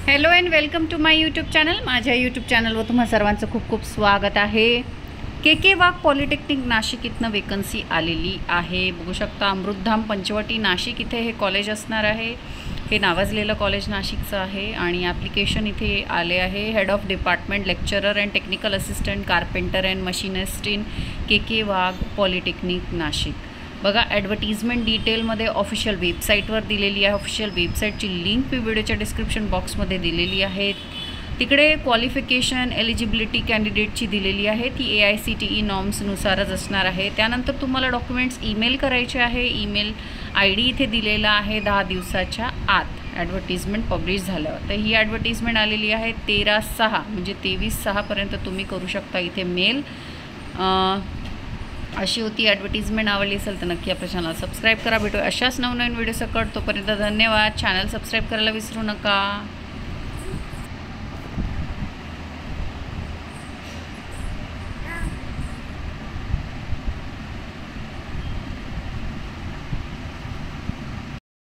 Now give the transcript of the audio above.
Hello and welcome to my YouTube channel. माझ्या YouTube चॅनलवर तुम्हा सर्वांचं खूप खूप स्वागत आहे। के वाघ पॉलिटेक्निक नाशिक इथनं वेकन्सी आलेली आहे। बघू शकता अमृतधाम पंचवटी नाशिक इथे हे कॉलेज असणार आहे। हे नावाजलेलं कॉलेज नाशिकचं आहे आणि ॲप्लिकेशन इथे आले आहे। Head of department lecturer and technical assistant carpenter and machinist in K Wagh polytechnic Nashik. बघा ॲडव्हर्टिजमेंट डिटेलमध्ये ऑफिशियल वेबसाईटवर दिलेली आहे। ऑफिशियल वेबसाईटची लिंक मी व्हिडिओच्या डिस्क्रिप्शन बॉक्समध्ये दिलेली आहे। तिकडे क्वालिफिकेशन एलिजिबिलिटी कॅन्डिडेटची दिलेली आहे, ती AICTE नॉर्म्सनुसारच असणार आहे। त्यानंतर तुम्हाला डॉक्युमेंट्स ईमेल करायचे आहे। ईमेल ID इथे दिलेला आहे 10 दिवसाच्या आत ॲडव्हर्टिजमेंट पब्लिश झाल्यावर। तर ही ॲडव्हर्टिजमेंट आलेली आहे 13/6 म्हणजे 23/6 पर्यंत तुम्ही करू शकता इथे मेल। अशी होती ॲडव्हर्टिजमेंट। आवडली असेल तर नक्की आपल्या चॅनल सबस्क्राईब करा। भेटू अशाच नवनवीन व्हिडिओ सकट। तोपर्यंत धन्यवाद। चॅनल सबस्क्राईब करायला विसरू नका।